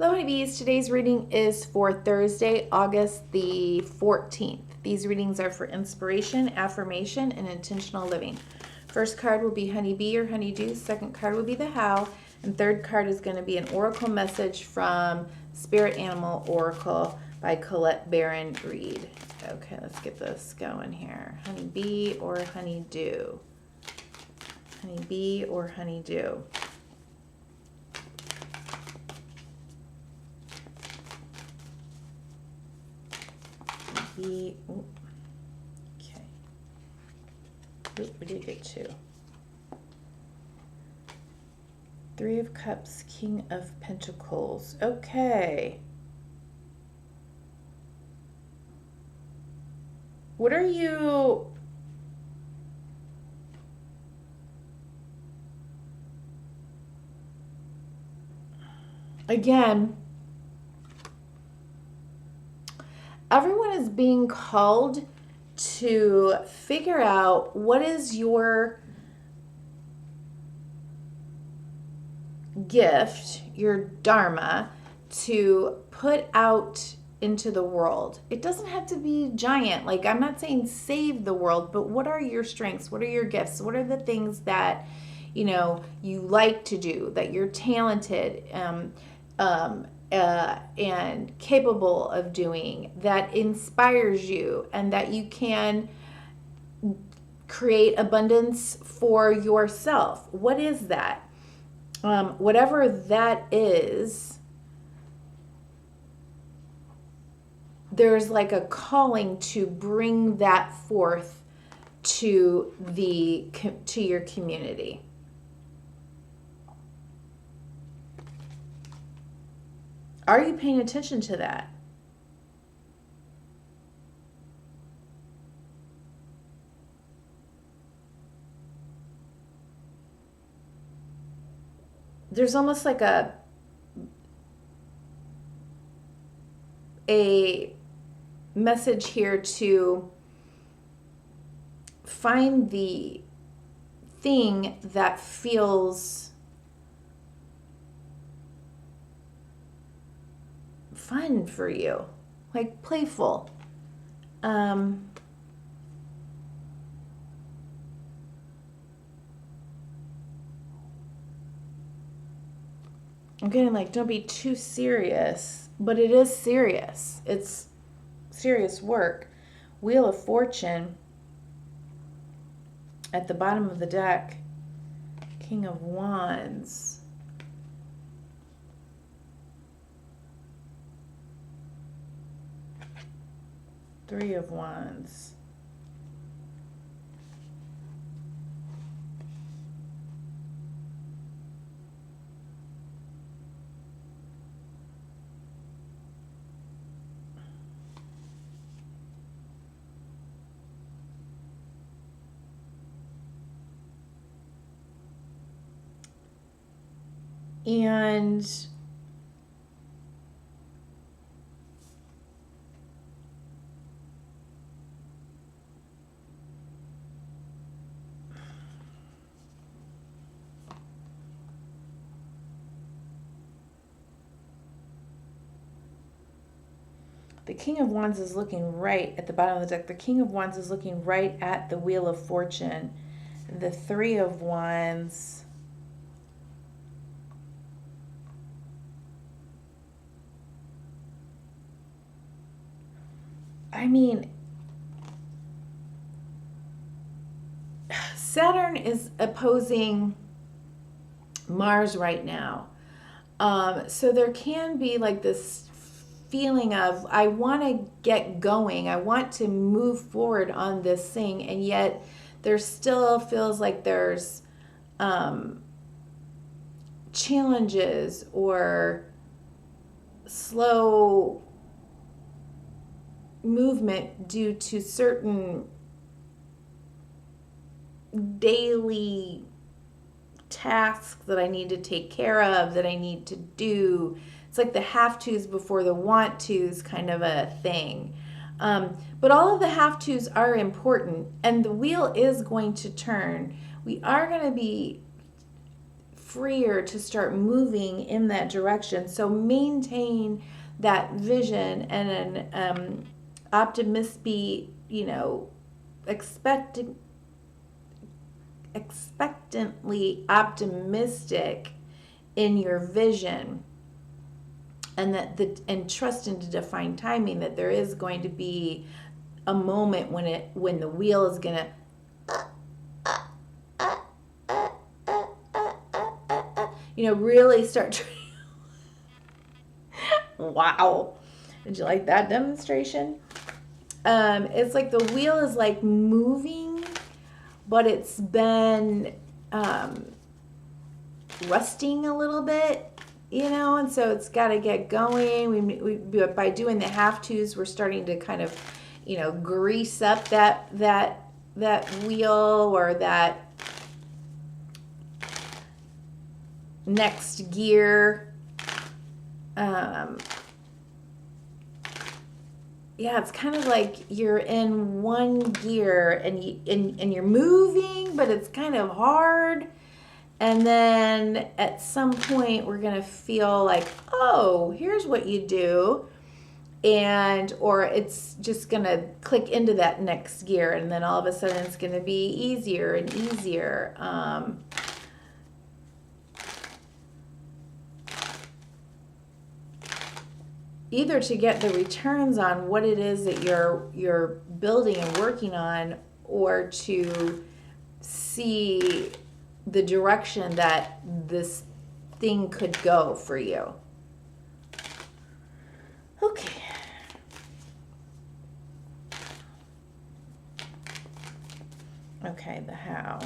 Hello, honeybees. Today's reading is for Thursday, August the 14th. These readings are for inspiration, affirmation, and intentional living. First card will be honeybee or honeydew. Second card will be the how. And third card is going to be an oracle message from Spirit Animal Oracle by Colette Baron Reed. Okay, let's get this going here. Honeybee or honeydew? Honeybee or honeydew? Okay. Oop, we did get two. Three of Cups, King of Pentacles. Okay. What are you... Again, everyone is being called to figure out what is your gift, your dharma, to put out into the world. It doesn't have to be giant. Like, I'm not saying save the world, but what are your strengths? What are your gifts? What are the things that, you like to do, that you're talented, and capable of doing, that inspires you, and that you can create abundance for yourself? What is that? Whatever that is, there's like a calling to bring that forth to your community. Are you paying attention to that? There's almost like a message here to find the thing that feels fun for you, like playful. I'm getting like, don't be too serious, but it is serious. It's serious work. Wheel of Fortune at the bottom of the deck. King of Wands. Three of Wands. And the King of Wands is looking right at the bottom of the deck. The King of Wands is looking right at the Wheel of Fortune. The Three of Wands. I mean, Saturn is opposing Mars right now. So there can be like this feeling of, I want to get going. I want to move forward on this thing. And yet there still feels like there's challenges or slow movement due to certain daily tasks that I need to take care of, that I need to do. It's like the have tos before the want tos kind of a thing. But all of the have tos are important, and the wheel is going to turn. We are going to be freer to start moving in that direction. So maintain that vision and an be, expectantly optimistic in your vision, and and trust into divine timing that there is going to be a moment when the wheel is going to really start. Wow. Did you like that demonstration? It's like the wheel is like moving, but it's been rusting a little bit, and so it's got to get going. By doing the have tos, we're starting to kind of, grease up that wheel, or that next gear. It's kind of like you're in one gear and you're moving, but it's kind of hard. And then at some point we're going to feel like, oh, here's what you do. Or it's just going to click into that next gear. And then all of a sudden it's going to be easier and easier. Either to get the returns on what it is that you're building and working on, or to see the direction that this thing could go for you. Okay. Okay, the how.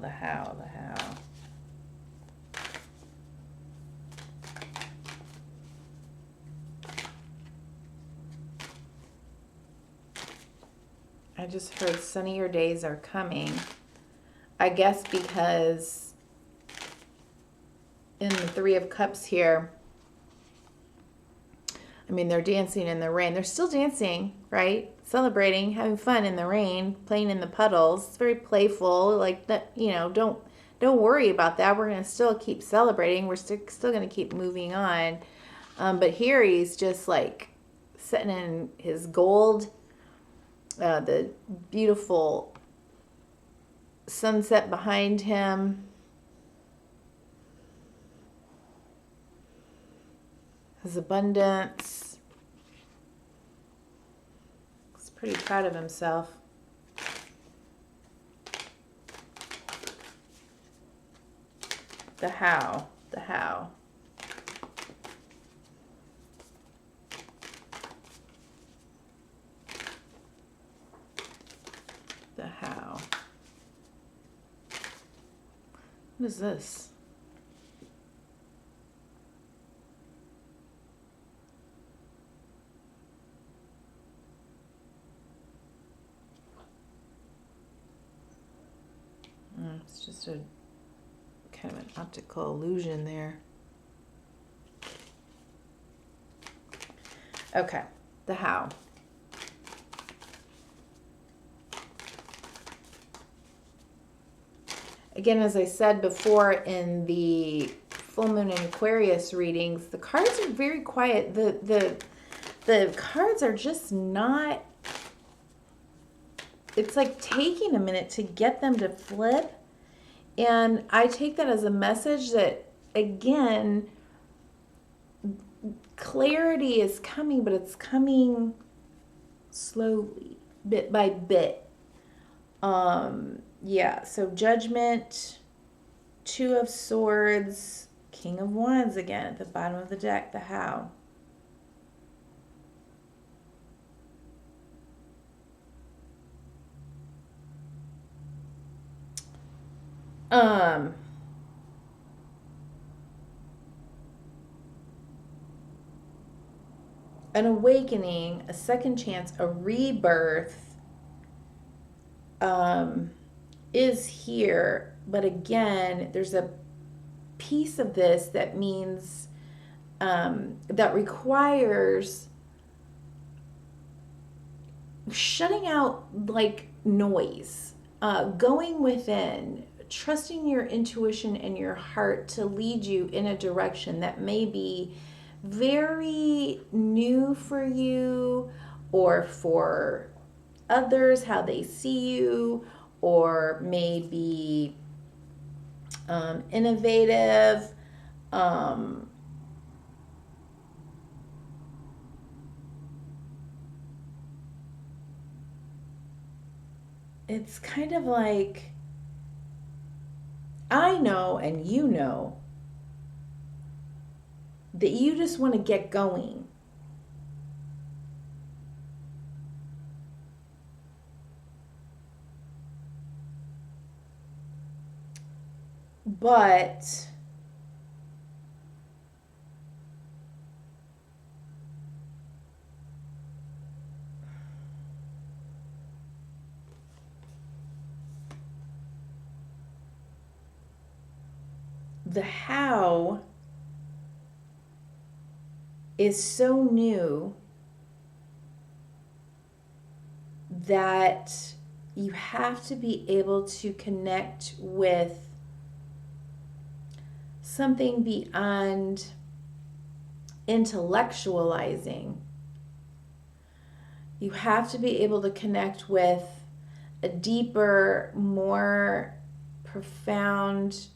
The how. I just heard sunnier days are coming. I guess because in the Three of Cups here, they're dancing in the rain. They're still dancing, right? Celebrating, having fun in the rain, playing in the puddles. It's very playful. Like that, don't worry about that. We're going to still keep celebrating. We're still going to keep moving on. But here he's just like sitting in his gold, the beautiful sunset behind him. His abundance. He's pretty proud of himself. The how. The how. The how. What is this? It's just a kind of an optical illusion there. Okay, the how. Again, as I said before in the full moon and Aquarius readings, the cards are very quiet. The cards are just not, it's like taking a minute to get them to flip. And I take that as a message that, again, clarity is coming, but it's coming slowly, bit by bit. So Judgment, Two of Swords, King of Wands again at the bottom of the deck, the how. An awakening, a second chance, a rebirth is here. But again, there's a piece of this that means that requires shutting out like noise, going within, trusting your intuition and your heart to lead you in a direction that may be very new for you or for others, how they see you, or maybe innovative. It's kind of like, I know and you know that you just want to get going. But the how is so new that you have to be able to connect with something beyond intellectualizing. You have to be able to connect with a deeper, more profound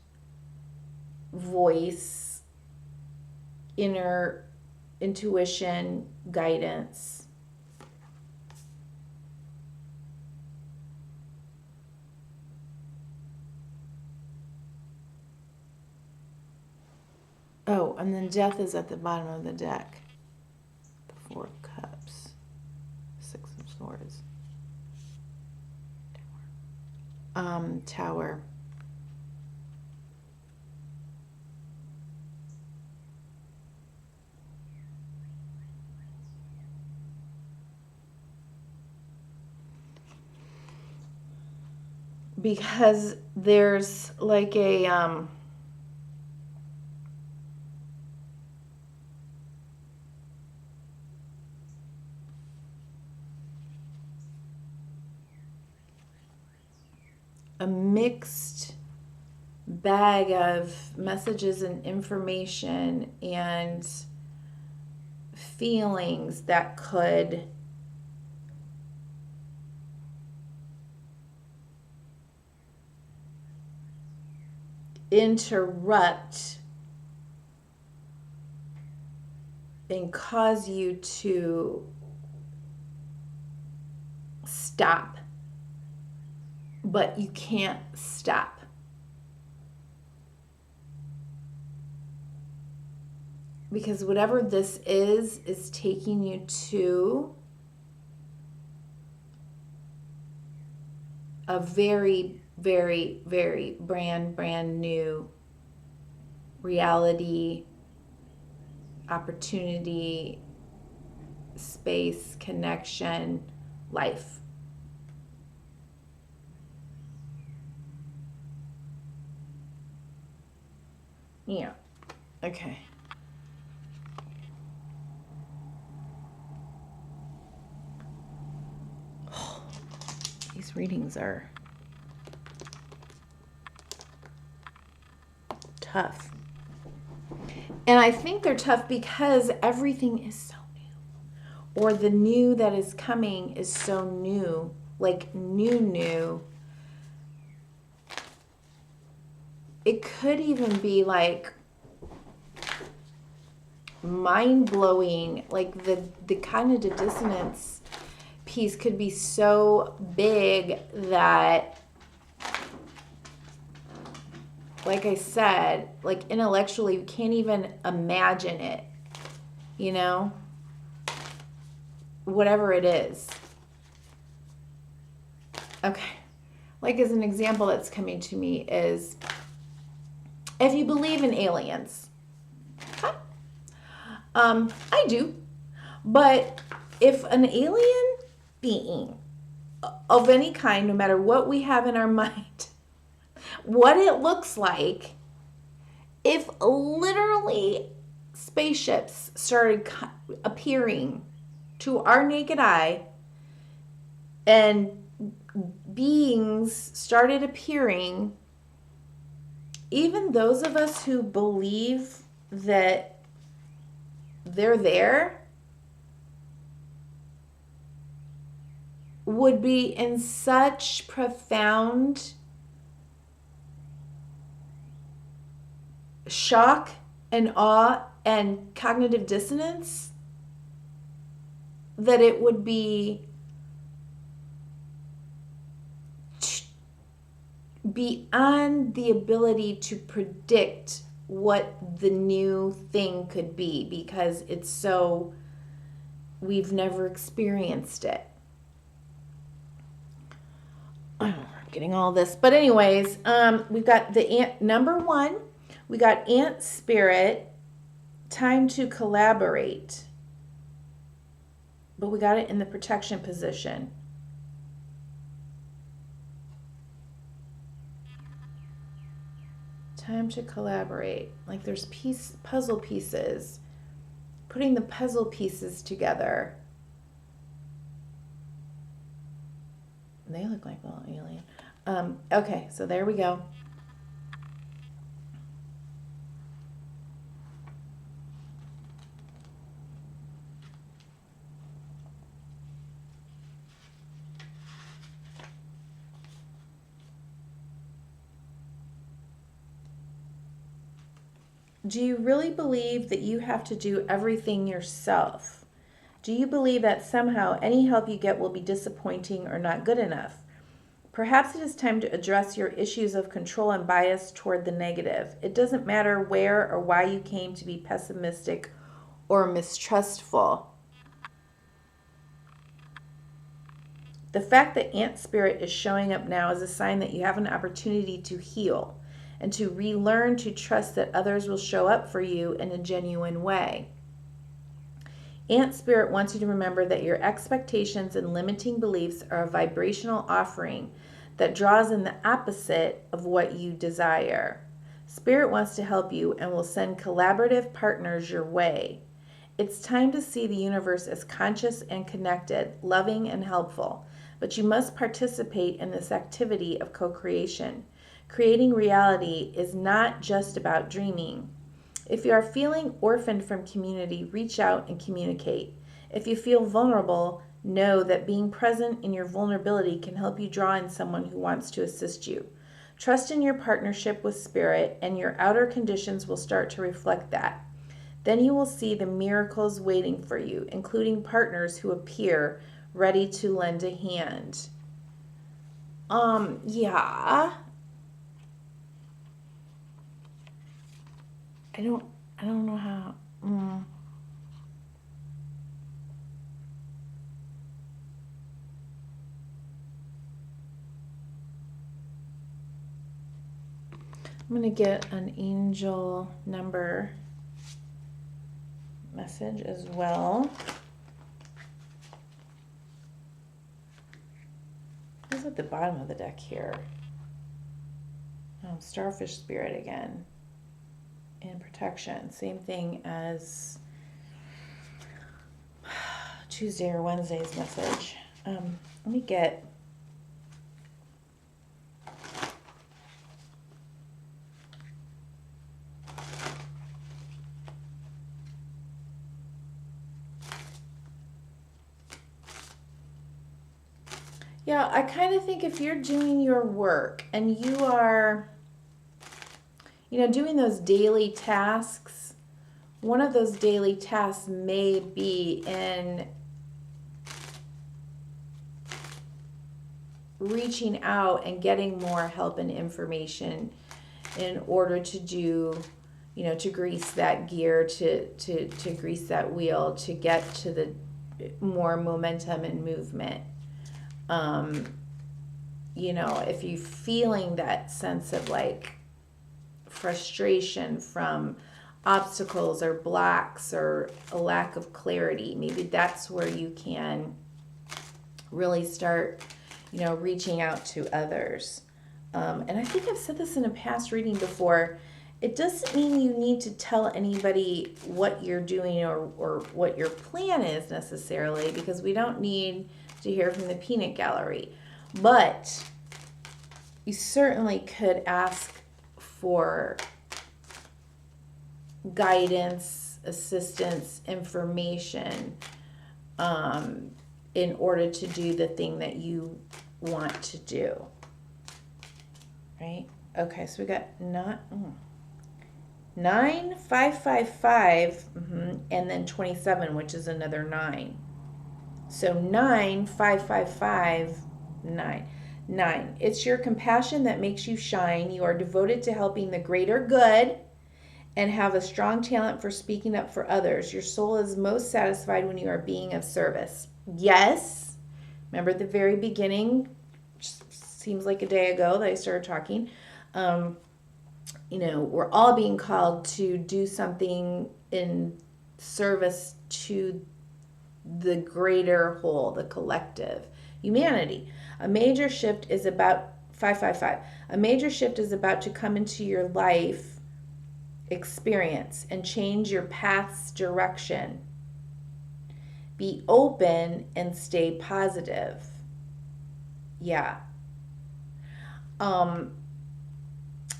voice, inner intuition, guidance. Oh, and then death is at the bottom of the deck. The Four of Cups, Six of Swords, Tower. Because there's like a mixed bag of messages and information and feelings that could interrupt and cause you to stop, but you can't stop. Because whatever this is taking you to a very, very, very brand new reality, opportunity, space, connection, life. Yeah. Okay. These readings are tough. And I think they're tough because everything is so new. Or the new that is coming is so new. Like new. It could even be like mind-blowing. Like the cognitive dissonance piece could be so big that, like I said, like intellectually, you can't even imagine it, you know? Whatever it is. Okay. Like as an example that's coming to me is, if you believe in aliens, I do, but if an alien being of any kind, no matter what we have in our mind, what it looks like, if literally spaceships started appearing to our naked eye and beings started appearing. Even those of us who believe that they're there would be in such profound shock and awe and cognitive dissonance that it would be beyond the ability to predict what the new thing could be, because it's so, we've never experienced it. I'm getting all this, but anyways, we've got the ant, number 1, we got ant spirit, time to collaborate, but we got it in the protection position. Time to collaborate. Like there's puzzle pieces. Putting the puzzle pieces together. They look like a little alien. Okay, so there we go. Do you really believe that you have to do everything yourself? Do you believe that somehow any help you get will be disappointing or not good enough? Perhaps it is time to address your issues of control and bias toward the negative. It doesn't matter where or why you came to be pessimistic or mistrustful. The fact that ant spirit is showing up now is a sign that you have an opportunity to heal and to relearn to trust that others will show up for you in a genuine way. Ant spirit wants you to remember that your expectations and limiting beliefs are a vibrational offering that draws in the opposite of what you desire. Spirit wants to help you and will send collaborative partners your way. It's time to see the universe as conscious and connected, loving and helpful, but you must participate in this activity of co-creation. Creating reality is not just about dreaming. If you are feeling orphaned from community, reach out and communicate. If you feel vulnerable, know that being present in your vulnerability can help you draw in someone who wants to assist you. Trust in your partnership with Spirit, and your outer conditions will start to reflect that. Then you will see the miracles waiting for you, including partners who appear ready to lend a hand. Yeah. I don't know how. I'm going to get an angel number message as well. Who's at the bottom of the deck here? Starfish spirit again. And protection. Same thing as Tuesday or Wednesday's message. Let me get... Yeah, I kind of think if you're doing your work and you are, doing those daily tasks, one of those daily tasks may be in reaching out and getting more help and information in order to do, to grease that gear, to grease that wheel, to get to the more momentum and movement. If you're feeling that sense of like frustration from obstacles or blocks or a lack of clarity, maybe that's where you can really start, reaching out to others. And I think I've said this in a past reading before. It doesn't mean you need to tell anybody what you're doing or what your plan is necessarily, because we don't need to hear from the peanut gallery. But you certainly could ask for guidance, assistance, information in order to do the thing that you want to do. Right? Okay, so we got 9555, and then 27, which is another 9. So 9555, 9. 9. It's your compassion that makes you shine. You are devoted to helping the greater good and have a strong talent for speaking up for others. Your soul is most satisfied when you are being of service. Yes. Remember at the very beginning, seems like a day ago that I started talking. We're all being called to do something in service to the greater whole, the collective, humanity. A major shift is about 555. A major shift is about to come into your life experience and change your path's direction. Be open and stay positive. Yeah.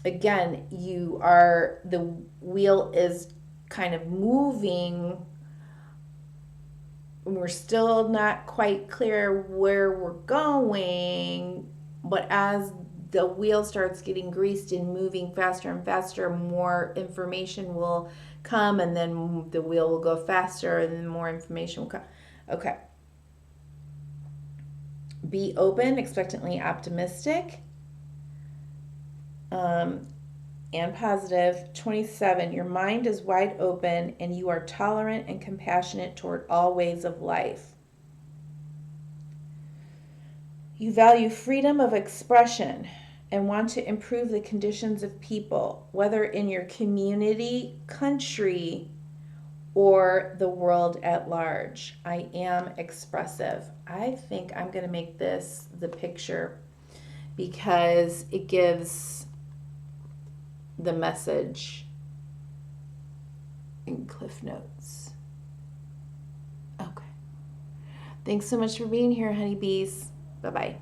Again, the wheel is kind of moving. We're still not quite clear where we're going, but as the wheel starts getting greased and moving faster and faster, more information will come, and then the wheel will go faster, and then more information will come. Okay. Be open, expectantly optimistic, and positive. 27, your mind is wide open and you are tolerant and compassionate toward all ways of life. You value freedom of expression and want to improve the conditions of people, whether in your community, country, or the world at large. I am expressive. I think I'm going to make this the picture because it gives the message in Cliff Notes. Okay. Thanks so much for being here, honeybees. Bye-bye.